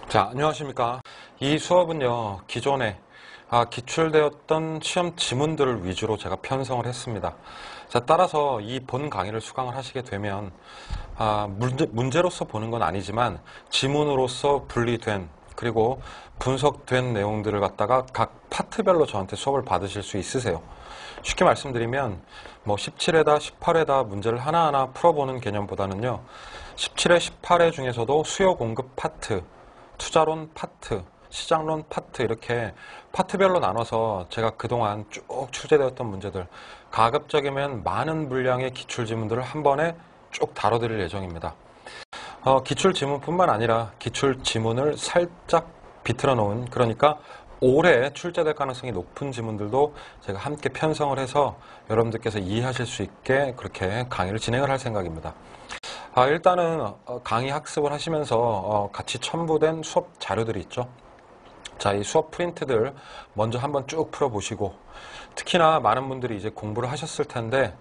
자, 안녕하십니까. 이 수업은요, 기존에 기출되었던 시험 지문들을 위주로 제가 편성을 했습니다. 자, 따라서 이 본 강의를 수강을 하시게 되면 문제로서 보는 건 아니지만 지문으로서 분리된 그리고 분석된 내용들을 갖다가 각 파트별로 저한테 수업을 받으실 수 있으세요. 쉽게 말씀드리면 뭐 17회다 18회다 문제를 하나하나 풀어보는 개념보다는요, 17회 18회 중에서도 수요 공급 파트, 투자론 파트, 시장론 파트 이렇게 파트별로 나눠서 제가 그동안 쭉 출제되었던 문제들, 가급적이면 많은 분량의 기출지문들을 한 번에 쭉 다뤄드릴 예정입니다. 기출지문뿐만 아니라 기출지문을 살짝 비틀어 놓은, 그러니까 올해 출제될 가능성이 높은 지문들도 제가 함께 편성을 해서 여러분들께서 이해하실 수 있게 그렇게 강의를 진행을 할 생각입니다. 일단은 강의 학습을 하시면서 같이 첨부된 수업 자료들이 있죠. 자, 이 수업 프린트들 먼저 한번 쭉 풀어보시고, 특히나 많은 분들이 이제 공부를 하셨을 텐데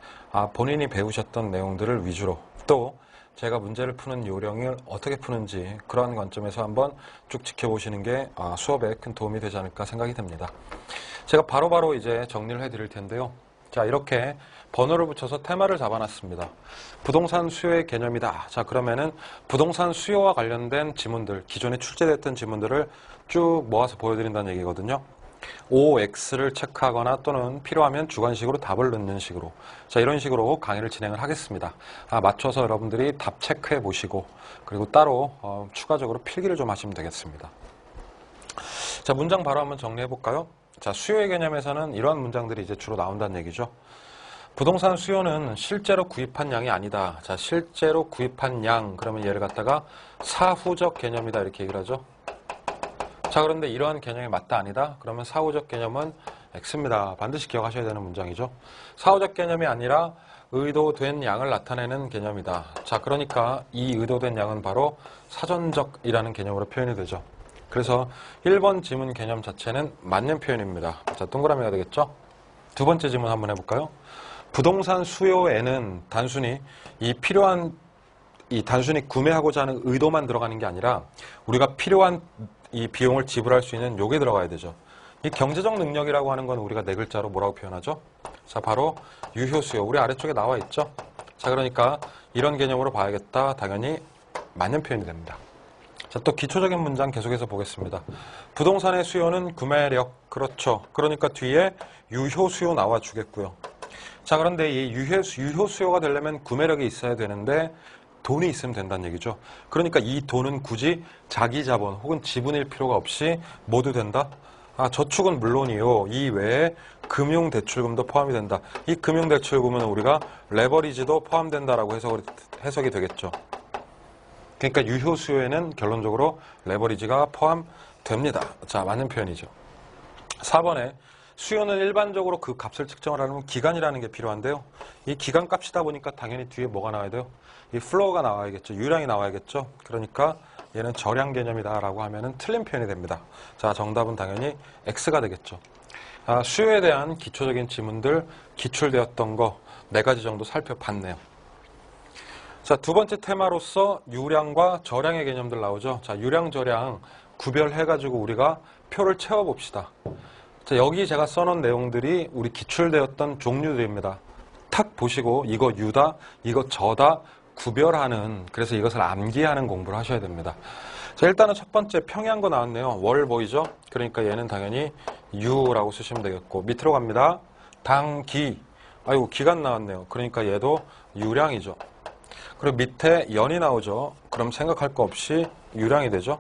본인이 배우셨던 내용들을 위주로, 또 제가 문제를 푸는 요령을 어떻게 푸는지 그러한 관점에서 한번 쭉 지켜보시는 게 수업에 큰 도움이 되지 않을까 생각이 됩니다. 제가 바로바로 이제 정리를 해드릴 텐데요. 자, 이렇게 번호를 붙여서 테마를 잡아놨습니다. 부동산 수요의 개념이다. 자, 그러면은 부동산 수요와 관련된 지문들, 기존에 출제됐던 지문들을 쭉 모아서 보여드린다는 얘기거든요. OX를 체크하거나 또는 필요하면 주관식으로 답을 넣는 식으로, 자, 이런 식으로 강의를 진행을 하겠습니다. 맞춰서 여러분들이 답 체크해 보시고, 그리고 따로 추가적으로 필기를 좀 하시면 되겠습니다. 자, 문장 바로 한번 정리해 볼까요? 자, 수요의 개념에서는 이러한 문장들이 이제 주로 나온다는 얘기죠. 부동산 수요는 실제로 구입한 양이 아니다. 자, 실제로 구입한 양, 그러면 얘를 갖다가 사후적 개념이다 이렇게 얘기를 하죠. 자, 그런데 이러한 개념이 맞다 아니다? 그러면 사후적 개념은 X입니다. 반드시 기억하셔야 되는 문장이죠. 사후적 개념이 아니라 의도된 양을 나타내는 개념이다. 자, 그러니까 이 의도된 양은 바로 사전적이라는 개념으로 표현이 되죠. 그래서 1번 지문 개념 자체는 맞는 표현입니다. 자, 동그라미가 되겠죠? 두 번째 지문 한번 해볼까요? 부동산 수요에는 단순히 단순히 구매하고자 하는 의도만 들어가는 게 아니라 우리가 필요한 이 비용을 지불할 수 있는 요게 들어가야 되죠. 이 경제적 능력이라고 하는 건 우리가 네 글자로 뭐라고 표현하죠? 자, 바로 유효수요. 우리 아래쪽에 나와 있죠? 자, 그러니까 이런 개념으로 봐야겠다. 당연히 맞는 표현이 됩니다. 자, 또 기초적인 문장 계속해서 보겠습니다. 부동산의 수요는 구매력. 그렇죠. 그러니까 뒤에 유효수요 나와 주겠고요. 자, 그런데 이 유효수요가 되려면 구매력이 있어야 되는데 돈이 있으면 된다는 얘기죠. 그러니까 이 돈은 굳이 자기 자본 혹은 지분일 필요가 없이 모두 된다? 저축은 물론이요. 이 외에 금융대출금도 포함이 된다. 이 금융대출금은 우리가 레버리지도 포함된다라고 해석이 되겠죠. 그러니까 유효수요에는 결론적으로 레버리지가 포함됩니다. 자, 맞는 표현이죠. 4번에 수요는 일반적으로 그 값을 측정을 하려면 기간이라는 게 필요한데요. 이 기간 값이다 보니까 당연히 뒤에 뭐가 나와야 돼요? 이 플로우가 나와야겠죠. 유량이 나와야겠죠. 그러니까 얘는 저량 개념이다라고 하면은 틀린 표현이 됩니다. 자, 정답은 당연히 X가 되겠죠. 수요에 대한 기초적인 지문들 기출되었던 거 4가지 정도 살펴봤네요. 자, 두 번째 테마로서 유량과 저량의 개념들 나오죠. 자, 유량, 저량 구별해가지고 우리가 표를 채워봅시다. 자, 여기 제가 써놓은 내용들이 우리 기출되었던 종류들입니다. 탁 보시고 이거 유다, 이거 저다 구별하는, 그래서 이것을 암기하는 공부를 하셔야 됩니다. 자, 일단은 첫 번째 평이한 거 나왔네요. 월 보이죠? 그러니까 얘는 당연히 유라고 쓰시면 되겠고, 밑으로 갑니다. 당기, 아이고 기간 나왔네요. 그러니까 얘도 유량이죠. 그리고 밑에 연이 나오죠. 그럼 생각할 거 없이 유량이 되죠.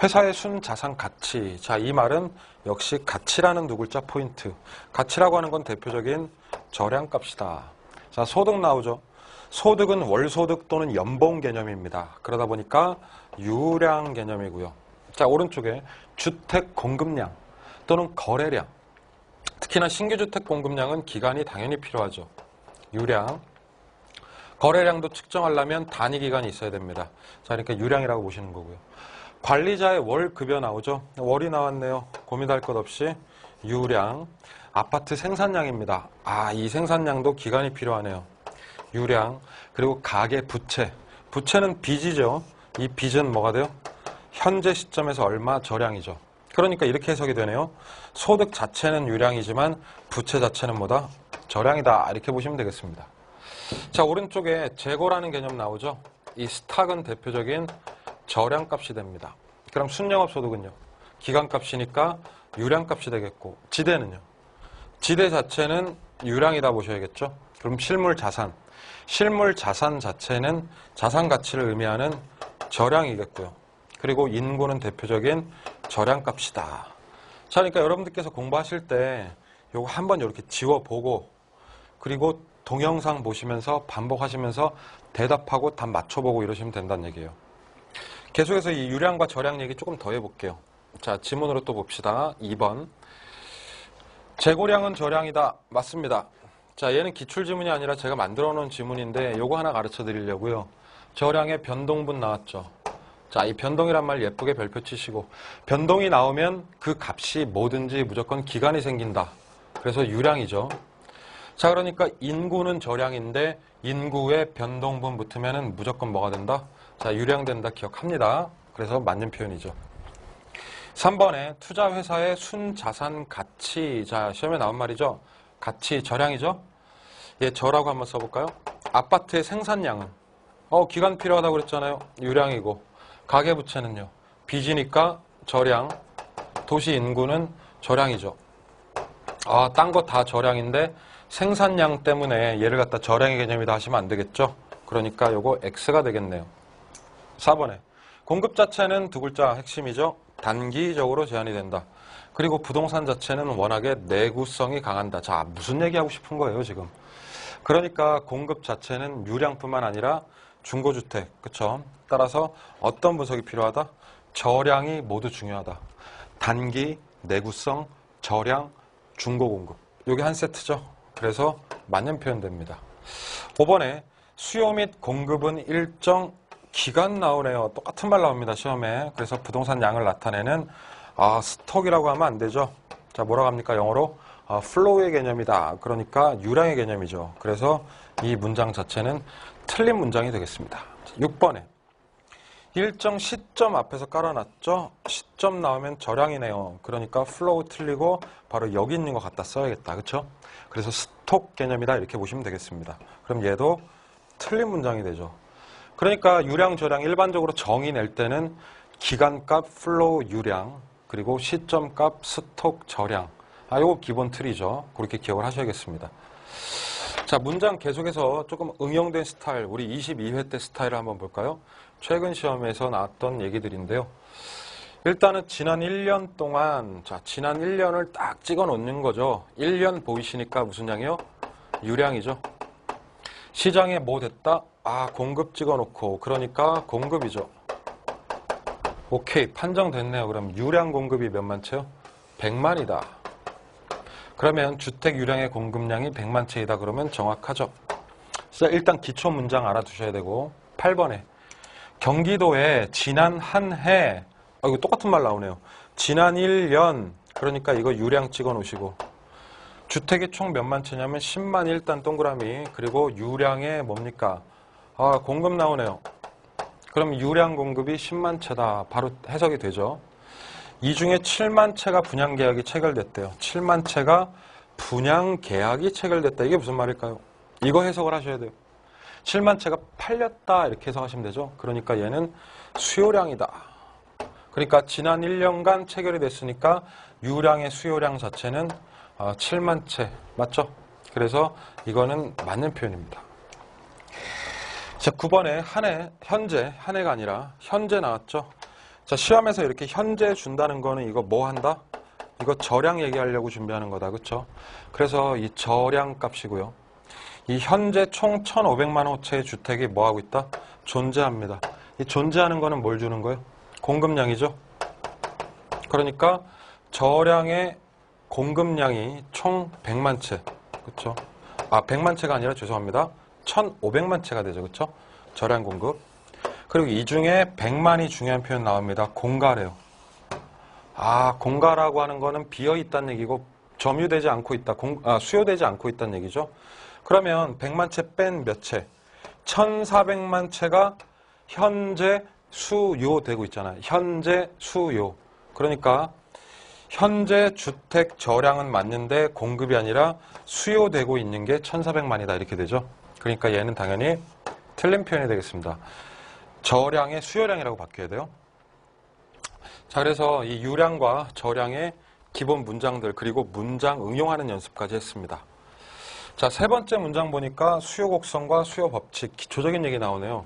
회사의 순자산 가치. 자, 이 말은 역시 가치라는 두 글자 포인트. 가치라고 하는 건 대표적인 저량값이다. 자, 소득 나오죠. 소득은 월소득 또는 연봉 개념입니다. 그러다 보니까 유량 개념이고요. 자, 오른쪽에 주택 공급량 또는 거래량. 특히나 신규 주택 공급량은 기간이 당연히 필요하죠. 유량. 거래량도 측정하려면 단위 기간이 있어야 됩니다. 자, 그러니까 유량이라고 보시는 거고요. 관리자의 월 급여 나오죠. 월이 나왔네요. 고민할 것 없이 유량. 아파트 생산량입니다. 이 생산량도 기간이 필요하네요. 유량. 그리고 가계 부채. 부채는 빚이죠. 이 빚은 뭐가 돼요? 현재 시점에서 얼마? 저량이죠. 그러니까 이렇게 해석이 되네요. 소득 자체는 유량이지만 부채 자체는 뭐다? 저량이다. 이렇게 보시면 되겠습니다. 자, 오른쪽에 재고라는 개념 나오죠. 이 스탁은 대표적인 저량값이 됩니다. 그럼 순영업 소득은요? 기간값이니까 유량값이 되겠고, 지대는요? 지대 자체는 유량이다 보셔야겠죠. 그럼 실물 자산. 실물 자산 자체는 자산 가치를 의미하는 저량이겠고요. 그리고 인구는 대표적인 저량값이다. 자, 그러니까 여러분들께서 공부하실 때 요거 한번 이렇게 지워보고, 그리고 동영상 보시면서 반복하시면서 대답하고 답 맞춰보고 이러시면 된다는 얘기예요. 계속해서 이 유량과 저량 얘기 조금 더 해볼게요. 자, 지문으로 또 봅시다. 2번. 재고량은 저량이다. 맞습니다. 자, 얘는 기출지문이 아니라 제가 만들어 놓은 지문인데 요거 하나 가르쳐 드리려고요. 저량의 변동분 나왔죠. 자, 이 변동이란 말 예쁘게 별표 치시고, 변동이 나오면 그 값이 뭐든지 무조건 기간이 생긴다. 그래서 유량이죠. 자, 그러니까 인구는 저량인데 인구에 변동분 붙으면 무조건 뭐가 된다? 자, 유량된다 기억합니다. 그래서 맞는 표현이죠. 3번에 투자회사의 순자산 가치. 자, 시험에 나온 말이죠. 가치 저량이죠. 얘 저라고 한번 써볼까요? 아파트의 생산량은 기간 필요하다고 그랬잖아요. 유량이고, 가계부채는요, 빚이니까 저량, 도시 인구는 저량이죠. 딴 거 다 저량인데 생산량 때문에 얘를 갖다 저량의 개념이다 하시면 안 되겠죠. 그러니까 요거 X가 되겠네요. 4번에 공급 자체는 두 글자 핵심이죠. 단기적으로 제한이 된다. 그리고 부동산 자체는 워낙에 내구성이 강한다. 자, 무슨 얘기하고 싶은 거예요 지금? 그러니까 공급 자체는 유량뿐만 아니라 중고주택, 그쵸? 따라서 어떤 분석이 필요하다? 저량이 모두 중요하다. 단기, 내구성, 저량, 중고공급. 요게 한 세트죠. 그래서 맞는 표현 됩니다. 5번에 수요 및 공급은 일정 기간 나오네요. 똑같은 말 나옵니다. 시험에. 그래서 부동산 양을 나타내는 스톡이라고 하면 안 되죠. 자, 뭐라고 합니까? 영어로 플로우의 개념이다. 그러니까 유량의 개념이죠. 그래서 이 문장 자체는 틀린 문장이 되겠습니다. 6번에 일정 시점 앞에서 깔아놨죠. 시점 나오면 저량이네요. 그러니까 플로우 틀리고 바로 여기 있는 것 갖다 써야겠다. 그렇죠? 그래서 스톡 개념이다. 이렇게 보시면 되겠습니다. 그럼 얘도 틀린 문장이 되죠. 그러니까 유량, 저량 일반적으로 정의 낼 때는 기간값 플로우 유량, 그리고 시점값 스톡 저량. 요거 기본 틀이죠. 그렇게 기억을 하셔야겠습니다. 자, 문장 계속해서 조금 응용된 스타일, 우리 22회 때 스타일을 한번 볼까요? 최근 시험에서 나왔던 얘기들인데요. 일단은 지난 1년 동안, 자, 지난 1년을 딱 찍어 놓는 거죠. 1년 보이시니까 무슨 양이요? 유량이죠. 시장에 뭐 됐다? 공급 찍어 놓고, 그러니까 공급이죠. 오케이, 판정됐네요. 그럼 유량 공급이 몇만 채요? 100만이다. 그러면 주택 유량의 공급량이 100만 채이다. 그러면 정확하죠. 자, 일단 기초 문장 알아두셔야 되고, 8번에 경기도에 지난 한 해, 이거 똑같은 말 나오네요. 지난 1년, 그러니까 이거 유량 찍어 놓으시고, 주택이 총 몇만 채냐면 10만 일단 동그라미, 그리고 유량의 뭡니까? 공급 나오네요. 그럼 유량 공급이 10만 채다. 바로 해석이 되죠. 이 중에 7만 채가 분양 계약이 체결됐대요. 7만 채가 분양 계약이 체결됐다. 이게 무슨 말일까요? 이거 해석을 하셔야 돼요. 7만 채가 팔렸다. 이렇게 해석하시면 되죠. 그러니까 얘는 수요량이다. 그러니까 지난 1년간 체결이 됐으니까 유량의 수요량 자체는 7만 채. 맞죠? 그래서 이거는 맞는 표현입니다. 자, 9번에 한 해, 현재, 한 해가 아니라 현재 나왔죠. 자, 시험에서 이렇게 현재 준다는 거는 이거 뭐 한다? 이거 저량 얘기하려고 준비하는 거다. 그쵸? 그래서 이 저량 값이고요. 이 현재 총 1,500만 호채의 주택이 뭐 하고 있다? 존재합니다. 이 존재하는 거는 뭘 주는 거예요? 공급량이죠. 그러니까 저량의 공급량이 총 100만 채. 그쵸? 100만 채가 아니라 죄송합니다. 1,500만 채가 되죠. 그쵸? 저량 공급. 그리고 이 중에 100만이 중요한 표현 나옵니다. 공가래요. 공가라고 하는 거는 비어있다는 얘기고 점유되지 않고 있다. 수요되지 않고 있다는 얘기죠. 그러면 100만 채 뺀 몇 채? 1,400만 채가 현재 수요되고 있잖아요. 현재 수요. 그러니까 현재 주택 저량은 맞는데 공급이 아니라 수요되고 있는 게 1,400만이다 이렇게 되죠. 그러니까 얘는 당연히 틀린 표현이 되겠습니다. 저량의 수요량이라고 바뀌어야 돼요. 자, 그래서 이 유량과 저량의 기본 문장들 그리고 문장 응용하는 연습까지 했습니다. 자, 세 번째 문장 보니까 수요 곡선과 수요 법칙 기초적인 얘기 나오네요.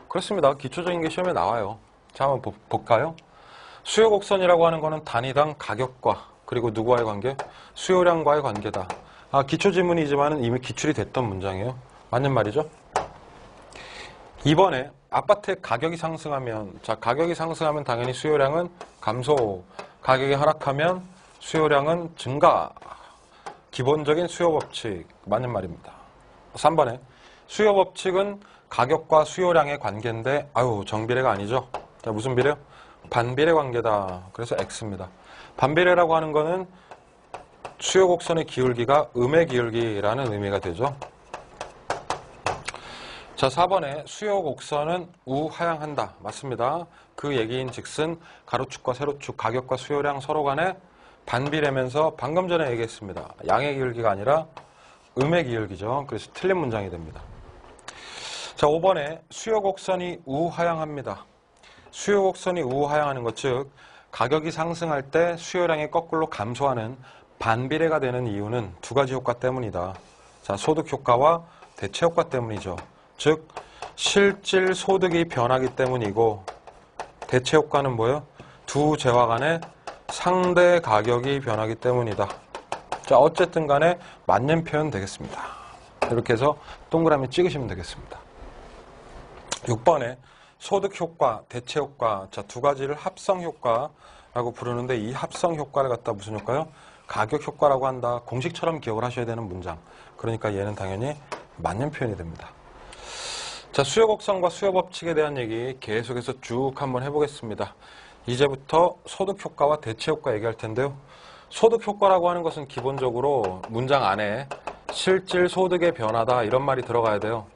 그렇습니다. 기초적인 게 시험에 나와요. 자, 한번 볼까요? 수요 곡선이라고 하는 거는 단위당 가격과 그리고 누구와의 관계? 수요량과의 관계다. 기초 지문이지만 이미 기출이 됐던 문장이에요. 맞는 말이죠? 이번에 아파트의 가격이 상승하면, 자, 가격이 상승하면 당연히 수요량은 감소, 가격이 하락하면 수요량은 증가. 기본적인 수요 법칙, 맞는 말입니다. 3번에 수요 법칙은 가격과 수요량의 관계인데, 정비례가 아니죠. 자, 무슨 비례요? 반비례 관계다. 그래서 X입니다. 반비례라고 하는 거는 수요 곡선의 기울기가 음의 기울기라는 의미가 되죠. 자, 4번에 수요 곡선은 우하향한다. 맞습니다. 그 얘기인 즉슨 가로축과 세로축, 가격과 수요량 서로 간에 반비례면서 방금 전에 얘기했습니다. 양의 기울기가 아니라 음의 기울기죠. 그래서 틀린 문장이 됩니다. 자, 5번에 수요 곡선이 우하향합니다. 수요 곡선이 우하향하는 것, 즉 가격이 상승할 때 수요량이 거꾸로 감소하는 반비례가 되는 이유는 두 가지 효과 때문이다. 자, 소득 효과와 대체 효과 때문이죠. 즉 실질 소득이 변하기 때문이고 대체 효과는 뭐예요? 두 재화 간의 상대 가격이 변하기 때문이다. 자, 어쨌든 간에 맞는 표현 되겠습니다. 이렇게 해서 동그라미 찍으시면 되겠습니다. 6번에 소득 효과, 대체 효과, 자, 두 가지를 합성 효과라고 부르는데 이 합성 효과를 갖다 무슨 효과요? 가격 효과라고 한다. 공식처럼 기억을 하셔야 되는 문장. 그러니까 얘는 당연히 맞는 표현이 됩니다. 자, 수요 곡선과 수요 법칙에 대한 얘기 계속해서 쭉 한번 해보겠습니다. 이제부터 소득 효과와 대체 효과 얘기할 텐데요. 소득 효과라고 하는 것은 기본적으로 문장 안에 실질 소득의 변화다 이런 말이 들어가야 돼요.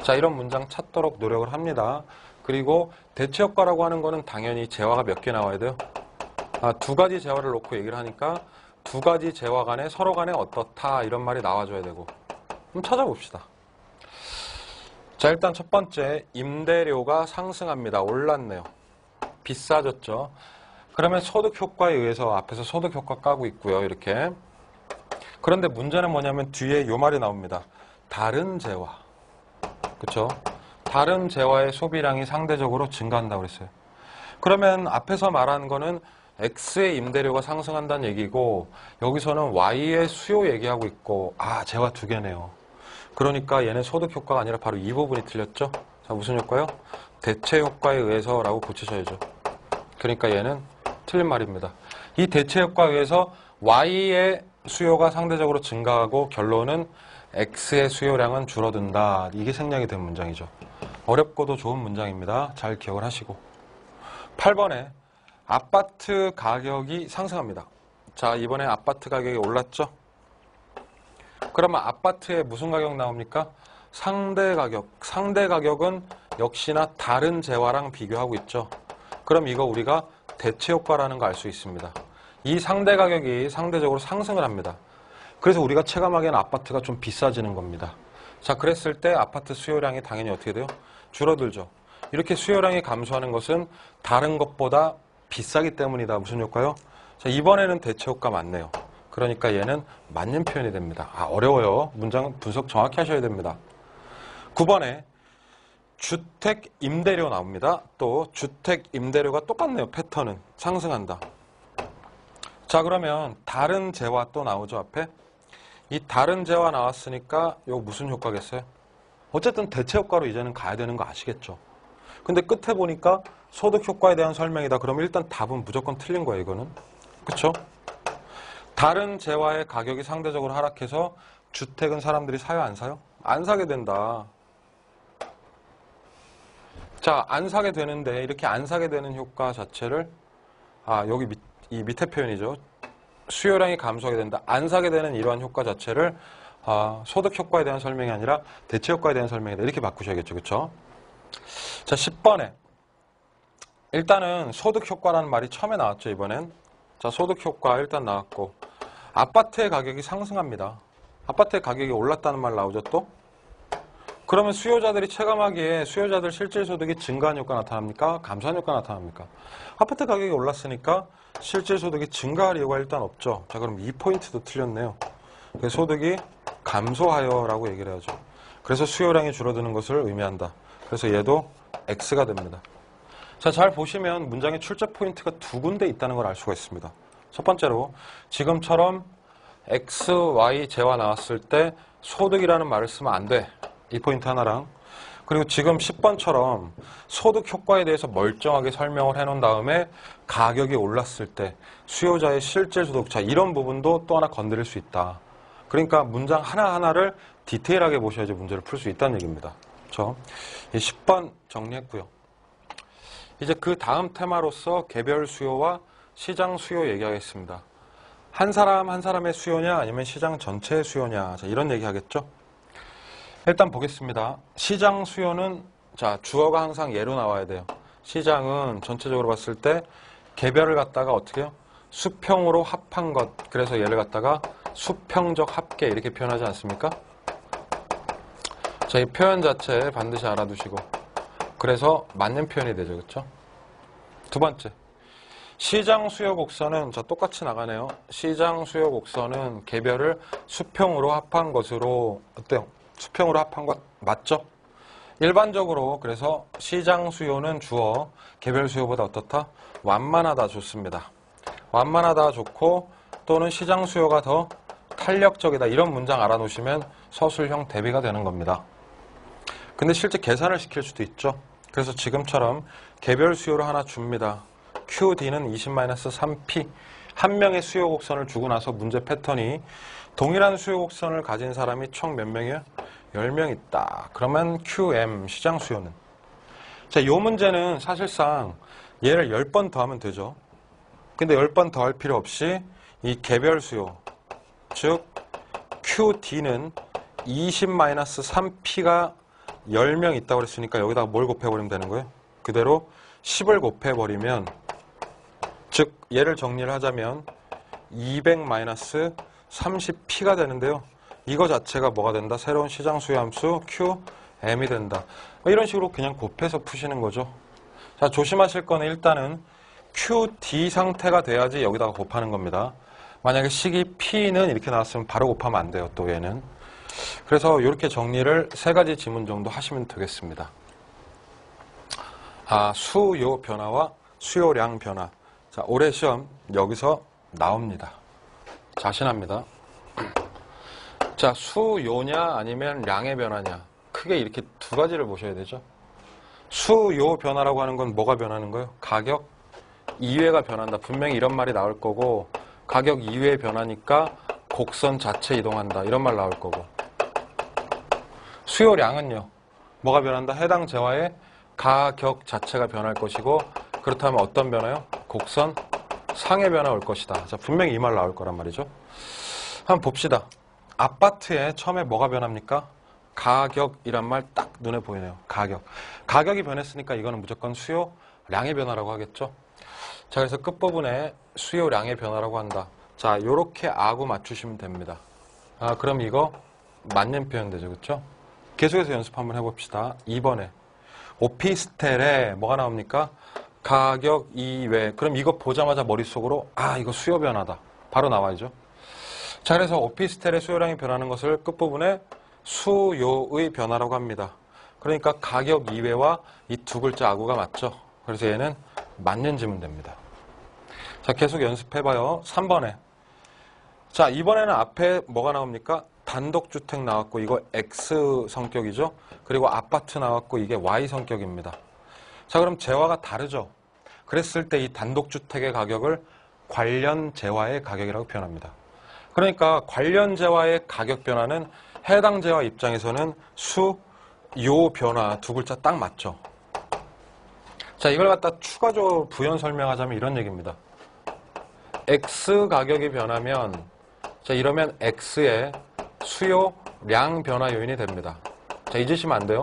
자, 이런 문장 찾도록 노력을 합니다. 그리고 대체 효과라고 하는 거는 당연히 재화가 몇 개 나와야 돼요. 두 가지 재화를 놓고 얘기를 하니까 두 가지 재화 간에 서로 간에 어떻다 이런 말이 나와줘야 되고. 한번 찾아봅시다. 자, 일단 첫 번째 임대료가 상승합니다. 올랐네요. 비싸졌죠. 그러면 소득 효과에 의해서 앞에서 소득 효과 까고 있고요. 이렇게. 그런데 문제는 뭐냐면 뒤에 요 말이 나옵니다. 다른 재화. 그렇죠? 다른 재화의 소비량이 상대적으로 증가한다고 그랬어요. 그러면 앞에서 말하는 거는 X의 임대료가 상승한다는 얘기고 여기서는 Y의 수요 얘기하고 있고 재화 두 개네요. 그러니까 얘는 소득 효과가 아니라 바로 이 부분이 틀렸죠? 자, 무슨 효과요? 대체 효과에 의해서 라고 고치셔야죠. 그러니까 얘는 틀린 말입니다. 이 대체 효과에 의해서 Y의 수요가 상대적으로 증가하고 결론은 X의 수요량은 줄어든다. 이게 생략이 된 문장이죠. 어렵고도 좋은 문장입니다. 잘 기억을 하시고. 8번에 아파트 가격이 상승합니다. 자, 이번에 아파트 가격이 올랐죠? 그러면 아파트에 무슨 가격 나옵니까? 상대 가격. 상대 가격은 역시나 다른 재화랑 비교하고 있죠. 그럼 이거 우리가 대체 효과라는 거 알 수 있습니다. 이 상대 가격이 상대적으로 상승을 합니다. 그래서 우리가 체감하기에는 아파트가 좀 비싸지는 겁니다. 자, 그랬을 때 아파트 수요량이 당연히 어떻게 돼요? 줄어들죠. 이렇게 수요량이 감소하는 것은 다른 것보다 비싸기 때문이다. 무슨 효과요? 자, 이번에는 대체 효과 맞네요. 그러니까 얘는 맞는 표현이 됩니다. 어려워요. 문장 분석 정확히 하셔야 됩니다. 9번에 주택 임대료 나옵니다. 또 주택 임대료가 똑같네요. 패턴은 상승한다. 자, 그러면 다른 재화 또 나오죠. 앞에 이 다른 재화 나왔으니까 이거 무슨 효과겠어요? 어쨌든 대체 효과로 이제는 가야 되는 거 아시겠죠? 근데 끝에 보니까 소득 효과에 대한 설명이다. 그럼 일단 답은 무조건 틀린 거예요. 이거는. 그쵸? 다른 재화의 가격이 상대적으로 하락해서 주택은 사람들이 사요, 안 사요? 안 사게 된다. 자, 안 사게 되는데 이렇게 안 사게 되는 효과 자체를 여기 이 밑에 표현이죠. 수요량이 감소하게 된다. 안 사게 되는 이러한 효과 자체를 소득 효과에 대한 설명이 아니라 대체 효과에 대한 설명이다. 이렇게 바꾸셔야겠죠. 그렇죠? 자, 10번에 일단은 소득 효과라는 말이 처음에 나왔죠, 이번엔. 자, 소득 효과 일단 나왔고, 아파트의 가격이 상승합니다. 아파트의 가격이 올랐다는 말 나오죠, 또? 그러면 수요자들이 체감하기에 수요자들 실질 소득이 증가한 효과 나타납니까? 감소한 효과 나타납니까? 아파트 가격이 올랐으니까 실질 소득이 증가할 이유가 일단 없죠. 자, 그럼 이 포인트도 틀렸네요. 소득이 감소하여라고 얘기를 해야죠. 그래서 수요량이 줄어드는 것을 의미한다. 그래서 얘도 X가 됩니다. 자, 잘 보시면 문장의 출제 포인트가 두 군데 있다는 걸 알 수가 있습니다. 첫 번째로 지금처럼 X, Y, Z와 나왔을 때 소득이라는 말을 쓰면 안 돼. 이 포인트 하나랑, 그리고 지금 10번처럼 소득 효과에 대해서 멀쩡하게 설명을 해놓은 다음에 가격이 올랐을 때 수요자의 실질 소득, 자, 이런 부분도 또 하나 건드릴 수 있다. 그러니까 문장 하나하나를 디테일하게 보셔야지 문제를 풀 수 있다는 얘기입니다. 그렇죠? 이 10번 정리했고요. 이제 그 다음 테마로서 개별 수요와 시장 수요 얘기하겠습니다. 한 사람 한 사람의 수요냐 아니면 시장 전체의 수요냐, 자, 이런 얘기 하겠죠. 일단 보겠습니다. 시장 수요는, 자, 주어가 항상 예로 나와야 돼요. 시장은 전체적으로 봤을 때 개별을 갖다가 어떻게 해요? 수평으로 합한 것. 그래서 얘를 갖다가 수평적 합계 이렇게 표현하지 않습니까? 자, 이 표현 자체 반드시 알아두시고, 그래서 맞는 표현이 되죠. 그렇죠? 두 번째, 시장 수요 곡선은, 자, 똑같이 나가네요. 시장 수요 곡선은 개별을 수평으로 합한 것으로, 어때요? 수평으로 합한 것 맞죠? 일반적으로 그래서 시장 수요는 주어, 개별 수요보다 어떻다? 완만하다 좋습니다. 완만하다 좋고, 또는 시장 수요가 더 탄력적이다, 이런 문장 알아놓으시면 서술형 대비가 되는 겁니다. 근데 실제 계산을 시킬 수도 있죠. 그래서 지금처럼 개별 수요를 하나 줍니다. QD는 20-3P. 한 명의 수요 곡선을 주고 나서 문제 패턴이 동일한 수요 곡선을 가진 사람이 총 몇 명이에요? 10명 있다. 그러면 QM, 시장 수요는. 자, 이 문제는 사실상 얘를 10번 더 하면 되죠. 근데 10번 더 할 필요 없이 이 개별 수요, 즉 QD는 20-3P가 10명 있다고 그랬으니까 여기다가 뭘 곱해버리면 되는 거예요? 그대로 10을 곱해버리면, 즉 얘를 정리를 하자면 200-30P가 되는데요. 이거 자체가 뭐가 된다? 새로운 시장 수요 함수 QM이 된다. 이런 식으로 그냥 곱해서 푸시는 거죠. 자, 조심하실 거는 일단은 QD 상태가 돼야지 여기다가 곱하는 겁니다. 만약에 식이 P는 이렇게 나왔으면 바로 곱하면 안 돼요. 또 얘는. 그래서 이렇게 정리를 세 가지 지문 정도 하시면 되겠습니다. 수요 변화와 수요량 변화. 자, 올해 시험 여기서 나옵니다. 자신합니다. 자, 수요냐 아니면 량의 변화냐. 크게 이렇게 두 가지를 보셔야 되죠. 수요 변화라고 하는 건 뭐가 변하는 거예요? 가격 이외가 변한다. 분명히 이런 말이 나올 거고, 가격 이외의 변화니까 곡선 자체 이동한다. 이런 말 나올 거고. 수요량은요. 뭐가 변한다? 해당 재화의 가격 자체가 변할 것이고, 그렇다면 어떤 변화요? 곡선 상의 변화 올 것이다. 자, 분명히 이 말 나올 거란 말이죠. 한번 봅시다. 아파트에 처음에 뭐가 변합니까? 가격이란 말 딱 눈에 보이네요. 가격. 가격이 변했으니까 이거는 무조건 수요량의 변화라고 하겠죠. 자, 그래서 끝부분에 수요량의 변화라고 한다. 자, 요렇게 아구 맞추시면 됩니다. 그럼 이거 맞는 표현 되죠. 그렇죠? 계속해서 연습 한번 해봅시다. 2번에 오피스텔에 뭐가 나옵니까? 가격 이외. 그럼 이거 보자마자 머릿속으로 이거 수요 변화다. 바로 나와야죠. 자, 그래서 오피스텔의 수요량이 변하는 것을 끝부분에 수요의 변화라고 합니다. 그러니까 가격 이외와 이 두 글자 아구가 맞죠. 그래서 얘는 맞는 지문 됩니다. 자, 계속 연습해봐요. 3번에. 자, 이번에는 앞에 뭐가 나옵니까? 단독주택 나왔고, 이거 X 성격이죠. 그리고 아파트 나왔고, 이게 Y 성격입니다. 자, 그럼 재화가 다르죠. 그랬을 때 이 단독주택의 가격을 관련 재화의 가격이라고 표현합니다. 그러니까 관련 재화의 가격 변화는 해당 재화 입장에서는 수요 변화 두 글자 딱 맞죠. 자, 이걸 갖다 추가적으로 부연 설명하자면 이런 얘기입니다. X 가격이 변하면, 자, 이러면 X의 수요량 변화 요인이 됩니다. 자, 잊으시면 안 돼요.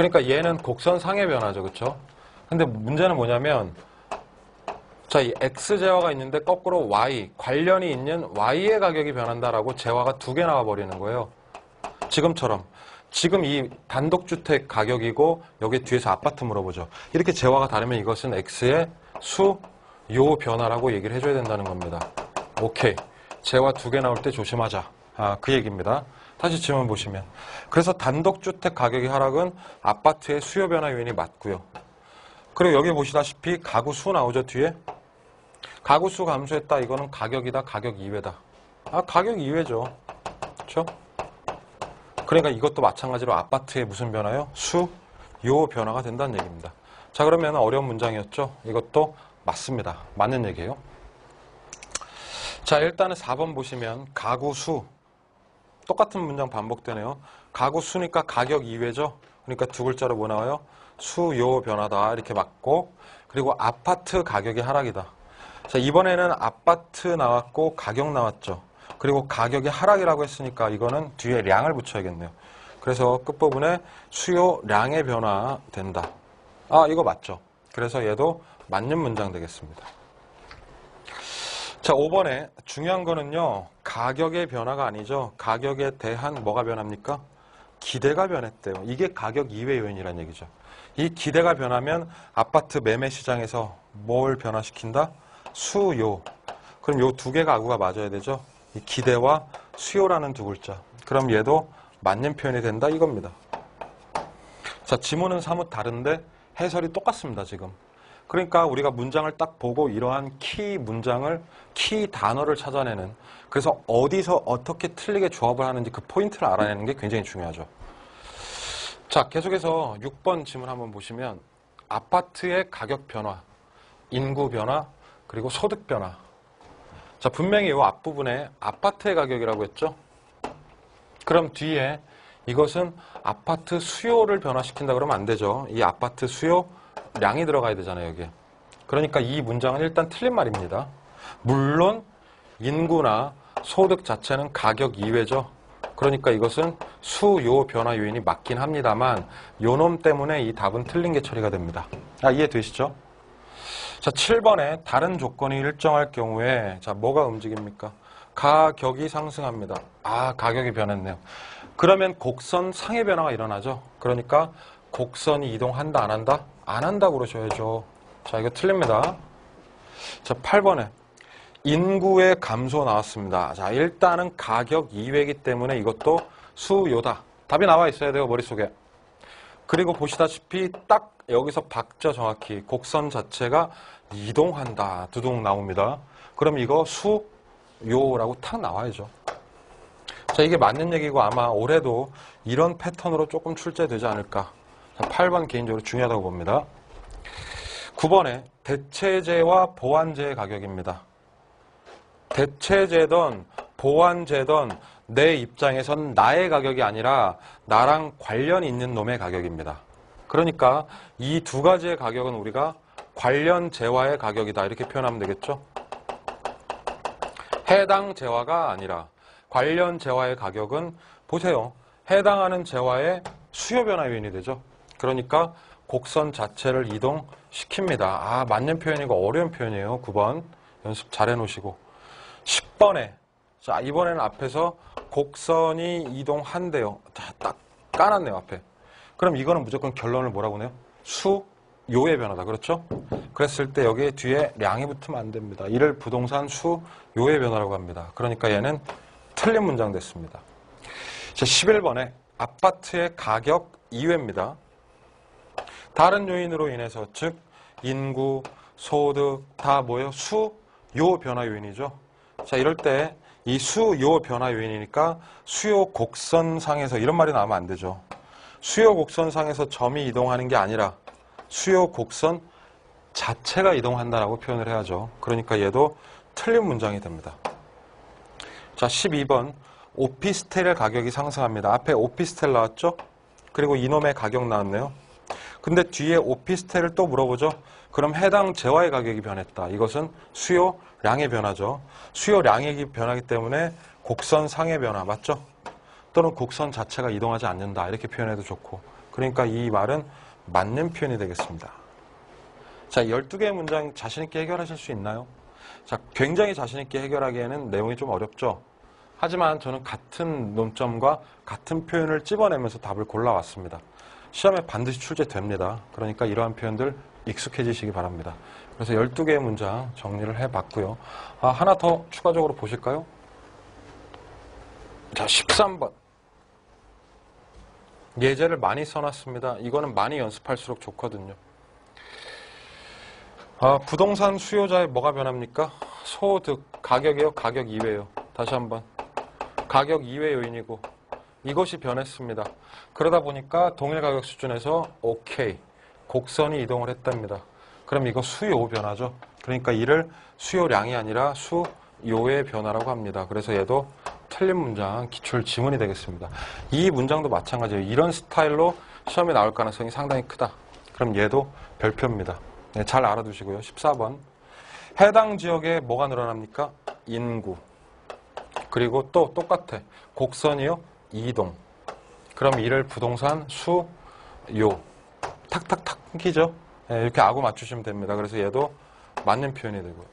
그러니까 얘는 곡선상의 변화죠. 그렇죠? 근데 문제는 뭐냐면 자, 이 X재화가 있는데 거꾸로 Y, 관련이 있는 Y의 가격이 변한다라고 재화가 두 개 나와버리는 거예요. 지금처럼. 지금 이 단독주택 가격이고 여기 뒤에서 아파트 물어보죠. 이렇게 재화가 다르면 이것은 X의 수요 변화라고 얘기를 해줘야 된다는 겁니다. 오케이. 재화 두 개 나올 때 조심하자. 그 얘기입니다. 다시 질문 보시면. 그래서 단독주택 가격의 하락은 아파트의 수요 변화 요인이 맞고요. 그리고 여기 보시다시피 가구 수 나오죠, 뒤에? 가구 수 감소했다. 이거는 가격이다, 가격 이외다. 가격 이외죠. 그렇죠? 그러니까 이것도 마찬가지로 아파트의 무슨 변화요? 수, 요 변화가 된다는 얘기입니다. 자, 그러면 어려운 문장이었죠? 이것도 맞습니다. 맞는 얘기예요. 자, 일단은 4번 보시면 가구 수. 똑같은 문장 반복되네요. 가구 수니까 가격 이외죠? 그러니까 두 글자로 뭐 나와요? 수, 요 변화다. 이렇게 맞고. 그리고 아파트 가격이 하락이다. 자, 이번에는 아파트 나왔고 가격 나왔죠. 그리고 가격이 하락이라고 했으니까 이거는 뒤에 량을 붙여야겠네요. 그래서 끝부분에 수요량의 변화 된다. 이거 맞죠? 그래서 얘도 맞는 문장 되겠습니다. 자, 5번에 중요한 거는요. 가격의 변화가 아니죠. 가격에 대한 뭐가 변합니까? 기대가 변했대요. 이게 가격 이외 요인이라는 얘기죠. 이 기대가 변하면 아파트 매매 시장에서 뭘 변화시킨다? 수요. 그럼 요 두 개가 아구가 맞아야 되죠. 이 기대와 수요라는 두 글자. 그럼 얘도 맞는 표현이 된다 이겁니다. 자, 지문은 사뭇 다른데 해설이 똑같습니다, 지금. 그러니까 우리가 문장을 딱 보고 이러한 키 문장을, 키 단어를 찾아내는, 그래서 어디서 어떻게 틀리게 조합을 하는지 그 포인트를 알아내는 게 굉장히 중요하죠. 자, 계속해서 6번 지문 한번 보시면 아파트의 가격 변화, 인구 변화, 그리고 소득 변화. 자, 분명히 이 앞부분에 아파트의 가격이라고 했죠? 그럼 뒤에 이것은 아파트 수요를 변화시킨다 그러면 안 되죠. 이 아파트 수요량이 들어가야 되잖아요, 여기에. 그러니까 이 문장은 일단 틀린 말입니다. 물론 인구나 소득 자체는 가격 이외죠. 그러니까 이것은 수요 변화 요인이 맞긴 합니다만 요놈 때문에 이 답은 틀린 게 처리가 됩니다. 이해되시죠? 자, 7번에 다른 조건이 일정할 경우에 자, 뭐가 움직입니까? 가격이 상승합니다. 가격이 변했네요. 그러면 곡선 상의 변화가 일어나죠. 그러니까 곡선이 이동한다, 안 한다? 안 한다고 그러셔야죠. 자, 이거 틀립니다. 자, 8번에 인구의 감소 나왔습니다. 자, 일단은 가격 이외이기 때문에 이것도 수요다. 답이 나와 있어야 돼요, 머릿속에. 그리고 보시다시피 딱 여기서 박자 정확히 곡선 자체가 이동한다. 두둥 나옵니다. 그럼 이거 수요라고 탁 나와야죠. 자, 이게 맞는 얘기고 아마 올해도 이런 패턴으로 조금 출제되지 않을까. 자, 8번 개인적으로 중요하다고 봅니다. 9번에 대체재와 보완재의 가격입니다. 대체재든 보완재든 내 입장에선 나의 가격이 아니라 나랑 관련이 있는 놈의 가격입니다. 그러니까 이 두 가지의 가격은 우리가 관련 재화의 가격이다 이렇게 표현하면 되겠죠. 해당 재화가 아니라 관련 재화의 가격은 보세요. 해당하는 재화의 수요 변화 요인이 되죠. 그러니까 곡선 자체를 이동시킵니다. 맞는 표현이고 어려운 표현이에요. 9번 연습 잘 해놓으시고 10번에 자, 이번에는 앞에서 곡선이 이동한대요. 자, 딱 까놨네요, 앞에. 그럼 이거는 무조건 결론을 뭐라고 해요? 수요의 변화다. 그렇죠? 그랬을 때 여기 뒤에 량이 붙으면 안 됩니다. 이를 부동산 수요의 변화라고 합니다. 그러니까 얘는 틀린 문장 됐습니다. 자, 11번에 아파트의 가격 이외입니다. 다른 요인으로 인해서 즉 인구, 소득 다 뭐예요? 수요 변화 요인이죠. 자, 이럴 때 이 수요 변화 요인이니까 수요 곡선상에서 이런 말이 나오면 안 되죠. 수요 곡선상에서 점이 이동하는 게 아니라 수요 곡선 자체가 이동한다라고 표현을 해야죠. 그러니까 얘도 틀린 문장이 됩니다. 자, 12번 오피스텔의 가격이 상승합니다. 앞에 오피스텔 나왔죠? 그리고 이놈의 가격 나왔네요. 근데 뒤에 오피스텔을 또 물어보죠. 그럼 해당 재화의 가격이 변했다. 이것은 수요량의 변화죠. 수요량이 변하기 때문에 곡선상의 변화 맞죠? 또는 곡선 자체가 이동하지 않는다. 이렇게 표현해도 좋고 그러니까 이 말은 맞는 표현이 되겠습니다. 자, 12개의 문장 자신 있게 해결하실 수 있나요? 자, 굉장히 자신 있게 해결하기에는 내용이 좀 어렵죠. 하지만 저는 같은 논점과 같은 표현을 찝어내면서 답을 골라왔습니다. 시험에 반드시 출제됩니다. 그러니까 이러한 표현들 익숙해지시기 바랍니다. 그래서 12개의 문장 정리를 해봤고요. 하나 더 추가적으로 보실까요? 자, 13번. 예제를 많이 써놨습니다. 이거는 많이 연습할수록 좋거든요. 부동산 수요자의 뭐가 변합니까? 소득, 가격이요? 가격 이외요. 다시 한번. 가격 이외 요인이고 이것이 변했습니다. 그러다 보니까 동일 가격 수준에서 오케이, 곡선이 이동을 했답니다. 그럼 이거 수요 변화죠. 그러니까 이를 수요량이 아니라 수요의 변화라고 합니다. 그래서 얘도 틀린 문장, 기출 지문이 되겠습니다. 이 문장도 마찬가지예요. 이런 스타일로 시험에 나올 가능성이 상당히 크다. 그럼 얘도 별표입니다. 네, 잘 알아두시고요. 14번. 해당 지역에 뭐가 늘어납니까? 인구. 그리고 또 똑같아. 곡선이요? 이동. 그럼 이를 부동산 수요. 탁탁탁 끊기죠? 네, 이렇게 아구 맞추시면 됩니다. 그래서 얘도 맞는 표현이 되고요.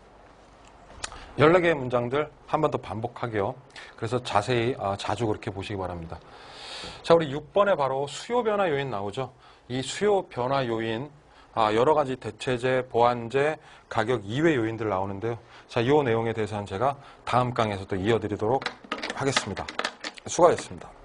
14개의 문장들 한 번 더 반복하게요. 그래서 자세히 자주 그렇게 보시기 바랍니다. 자, 우리 6번에 바로 수요 변화 요인 나오죠. 이 수요 변화 요인 여러 가지 대체재, 보완재, 가격 이외 요인들 나오는데요. 자, 이 내용에 대해서는 제가 다음 강의에서 또 이어드리도록 하겠습니다. 수고하셨습니다.